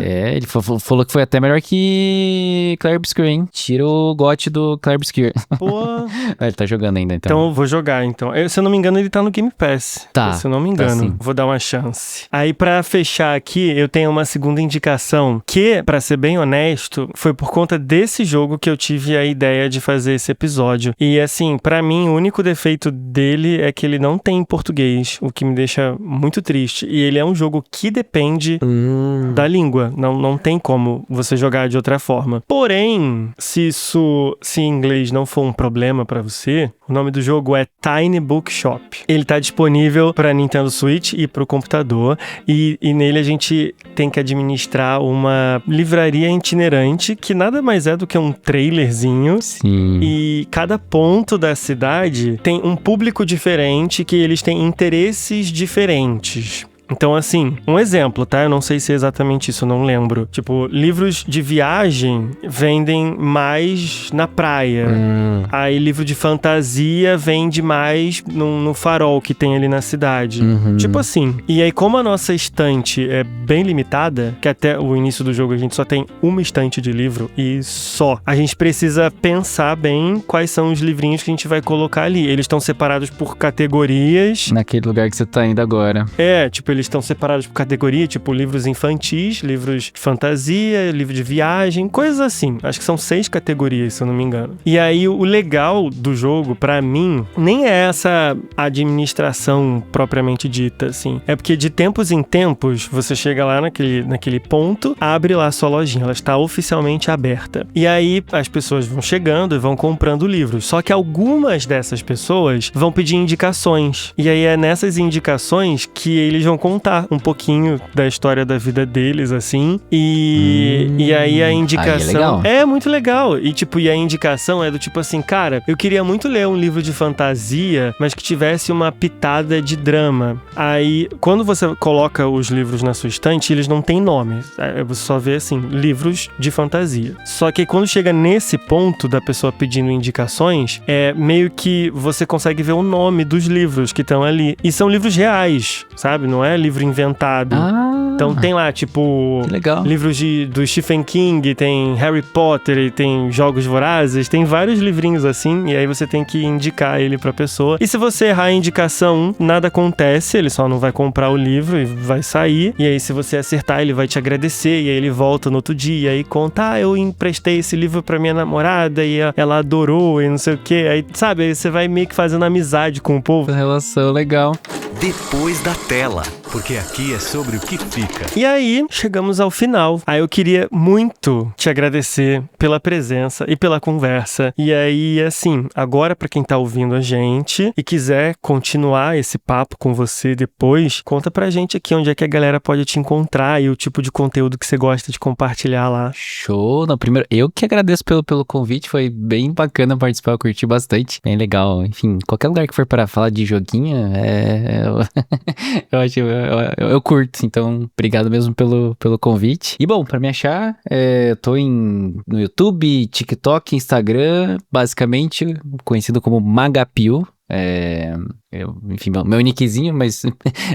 Ele falou que foi até melhor que Clair Obscur, hein? Tira o gote do Clair Obscur. Pô. Ele tá jogando ainda, então. Então eu vou jogar, então. Se eu não me engano, ele tá no Game Pass. Tá. Se eu não me engano. Vou dar uma chance. Aí, pra fechar aqui, eu tenho uma segunda indicação que, pra ser bem honesto, foi por conta desse jogo que eu tive a ideia de fazer esse episódio. E, assim, pra mim, o único defeito dele é que ele não tem em português, o que me deixa muito triste. E ele é um jogo que depende da língua. Não tem como você jogar de outra forma. Porém, se inglês não for um problema pra você, o nome do jogo é Tiny Bookshop. Ele tá disponível pra Nintendo Switch e pro computador. E nele a gente tem que administrar uma livraria itinerante, que nada mais é do que um trailerzinho. Sim. E cada ponto da cidade tem um público diferente, que eles têm interesses diferentes. Então, assim, um exemplo, tá? Eu não sei se é exatamente isso, eu não lembro. Tipo, livros de viagem vendem mais na praia. Aí, livro de fantasia vende mais no farol que tem ali na cidade. Tipo assim. E aí, como a nossa estante é bem limitada, que até o início do jogo a gente só tem uma estante de livro e só, a gente precisa pensar bem quais são os livrinhos que a gente vai colocar ali. Eles estão separados por categorias. Naquele lugar que você tá indo agora. Eles estão separados por categoria, tipo livros infantis, livros de fantasia, livro de viagem, coisas assim. Acho que são 6 categorias, se eu não me engano. E aí, o legal do jogo, pra mim, nem é essa administração propriamente dita, assim. É porque de tempos em tempos, você chega lá naquele ponto, abre lá a sua lojinha, ela está oficialmente aberta. E aí, as pessoas vão chegando e vão comprando livros. Só que algumas dessas pessoas vão pedir indicações. E aí, é nessas indicações que eles vão contar um pouquinho da história da vida deles, assim. E aí a indicação... é muito legal. E tipo, a indicação é do tipo assim, cara, eu queria muito ler um livro de fantasia, mas que tivesse uma pitada de drama. Aí, quando você coloca os livros na sua estante, eles não têm nome. Você só vê assim, livros de fantasia. Só que quando chega nesse ponto da pessoa pedindo indicações, é meio que você consegue ver o nome dos livros que estão ali. E são livros reais, sabe? Não é livro inventado. Então tem lá, tipo, que legal. livros do Stephen King, tem Harry Potter, e tem Jogos Vorazes, tem vários livrinhos assim, e aí você tem que indicar ele pra pessoa. E se você errar a indicação, nada acontece, ele só não vai comprar o livro e vai sair. E aí se você acertar, ele vai te agradecer, e aí ele volta no outro dia e conta, eu emprestei esse livro pra minha namorada e ela adorou e não sei o que. Aí, sabe, aí você vai meio que fazendo amizade com o povo. Relação legal. Depois da tela, porque aqui é sobre o que fica. E aí, chegamos ao final. Aí eu queria muito te agradecer pela presença e pela conversa. E aí, assim, agora pra quem tá ouvindo a gente e quiser continuar esse papo com você depois, conta pra gente aqui onde é que a galera pode te encontrar e o tipo de conteúdo que você gosta de compartilhar lá. Show! No primeiro, eu que agradeço pelo convite, foi bem bacana participar, eu curti bastante, bem legal. Enfim, qualquer lugar que for para falar de joguinho, eu curto, então obrigado mesmo pelo convite. E bom, pra me achar, tô no YouTube, TikTok, Instagram, basicamente conhecido como Magapio. Enfim, meu nickzinho, mas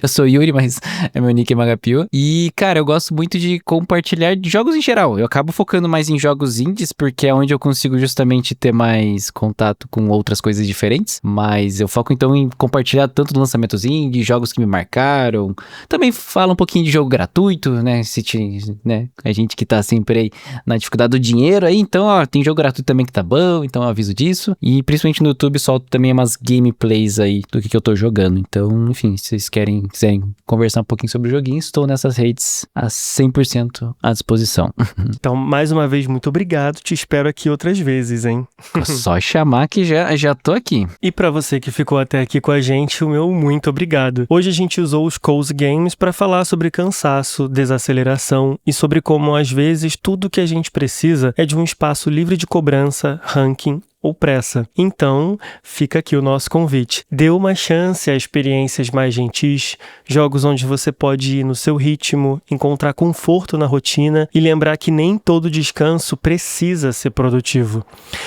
eu sou Yuri, mas meu nick é Magapio. E, cara, eu gosto muito de compartilhar de jogos em geral. Eu acabo focando mais em jogos indies, porque é onde eu consigo justamente ter mais contato com outras coisas diferentes. Mas eu foco, então, em compartilhar tanto lançamentos indie, jogos que me marcaram. Também falo um pouquinho de jogo gratuito, né? A gente que tá sempre aí na dificuldade do dinheiro aí. Então, ó, tem jogo gratuito também que tá bom, então eu aviso disso. E, principalmente no YouTube, solto também umas gameplays aí do que eu tô jogando. Então, enfim, se vocês quiserem conversar um pouquinho sobre o joguinho, estou nessas redes a 100% à disposição. Então, mais uma vez, muito obrigado. Te espero aqui outras vezes, hein? Só chamar que já tô aqui. E pra você que ficou até aqui com a gente, o meu muito obrigado. Hoje a gente usou os Cozy Games para falar sobre cansaço, desaceleração e sobre como, às vezes, tudo que a gente precisa é de um espaço livre de cobrança, ranking ou pressa. Então, fica aqui o nosso convite. Dê uma chance a experiências mais gentis, jogos onde você pode ir no seu ritmo, encontrar conforto na rotina e lembrar que nem todo descanso precisa ser produtivo.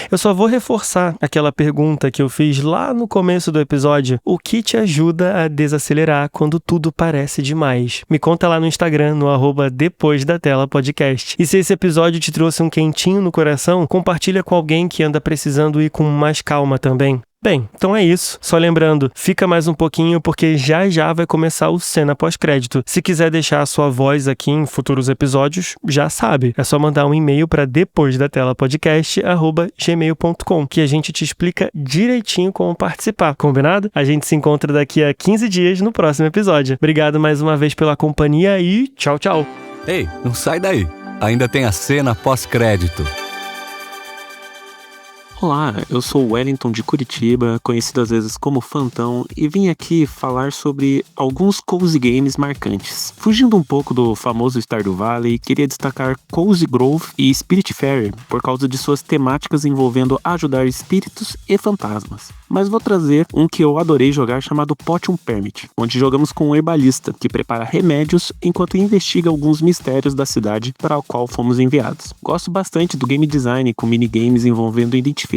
Eu só vou reforçar aquela pergunta que eu fiz lá no começo do episódio. O que te ajuda a desacelerar quando tudo parece demais? Me conta lá no Instagram, no @depoisdatelapodcast. E se esse episódio te trouxe um quentinho no coração, compartilha com alguém que anda precisando ir com mais calma também. Bem, então é isso. Só lembrando, fica mais um pouquinho porque já vai começar o Cena Pós-Crédito. Se quiser deixar a sua voz aqui em futuros episódios, já sabe. É só mandar um e-mail para depoisdatelapodcast@gmail.com que a gente te explica direitinho como participar. Combinado? A gente se encontra daqui a 15 dias no próximo episódio. Obrigado mais uma vez pela companhia e tchau, tchau. Ei, não sai daí. Ainda tem a Cena Pós-Crédito. Olá, eu sou o Wellington de Curitiba, conhecido às vezes como Fantão, e vim aqui falar sobre alguns Cozy Games marcantes. Fugindo um pouco do famoso Stardew Valley, queria destacar Cozy Grove e Spiritfarer por causa de suas temáticas envolvendo ajudar espíritos e fantasmas. Mas vou trazer um que eu adorei jogar chamado Potion Permit, onde jogamos com um herbalista que prepara remédios enquanto investiga alguns mistérios da cidade para o qual fomos enviados. Gosto bastante do game design com minigames envolvendo identificar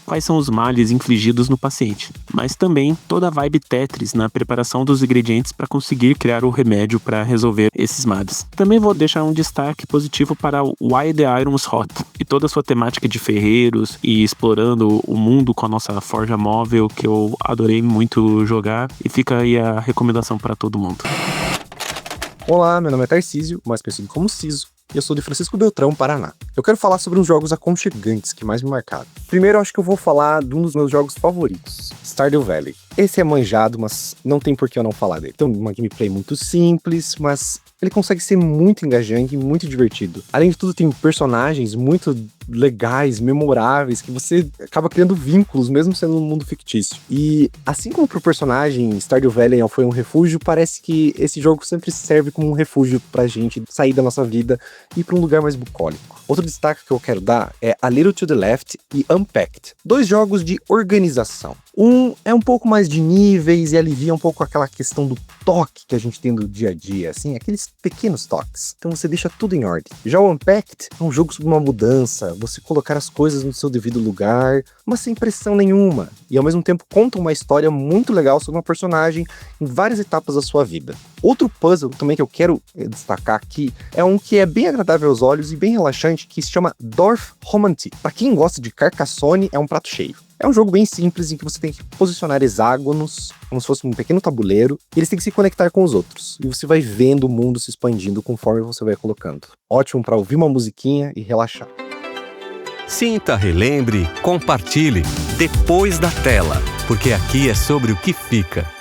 quais são os males infligidos no paciente, mas também toda a vibe Tetris na preparação dos ingredientes para conseguir criar o remédio para resolver esses males. Também vou deixar um destaque positivo para Why the Iron's Hot e toda a sua temática de ferreiros e explorando o mundo com a nossa forja móvel, que eu adorei muito jogar, e fica aí a recomendação para todo mundo. Olá, meu nome é Tarcísio, mais conhecido como Ciso, e eu sou de Francisco Beltrão, Paraná. Eu quero falar sobre uns jogos aconchegantes que mais me marcaram. Primeiro, eu acho que eu vou falar de um dos meus jogos favoritos, Stardew Valley. Esse é manjado, mas não tem por que eu não falar dele. Tem uma gameplay muito simples, mas ele consegue ser muito engajante e muito divertido. Além de tudo, tem personagens muito legais, memoráveis, que você acaba criando vínculos, mesmo sendo um mundo fictício. E assim como pro personagem Stardew Valley foi um refúgio, parece que esse jogo sempre serve como um refúgio pra gente sair da nossa vida e ir pra um lugar mais bucólico. Outro destaque que eu quero dar é A Little to the Left e Unpacked, dois jogos de organização. Um é um pouco mais de níveis e alivia um pouco aquela questão do toque que a gente tem do dia a dia, assim, aqueles pequenos toques. Então você deixa tudo em ordem. Já o Unpacked é um jogo sobre uma mudança, você colocar as coisas no seu devido lugar, mas sem pressão nenhuma. E ao mesmo tempo conta uma história muito legal sobre uma personagem em várias etapas da sua vida. Outro puzzle também que eu quero destacar aqui é um que é bem agradável aos olhos e bem relaxante, que se chama Dorf Romantik. Para quem gosta de Carcassonne, é um prato cheio. É um jogo bem simples em que você tem que posicionar hexágonos, como se fosse um pequeno tabuleiro, e eles têm que se conectar com os outros. E você vai vendo o mundo se expandindo conforme você vai colocando. Ótimo para ouvir uma musiquinha e relaxar. Sinta, relembre, compartilhe depois da tela, porque aqui é sobre o que fica.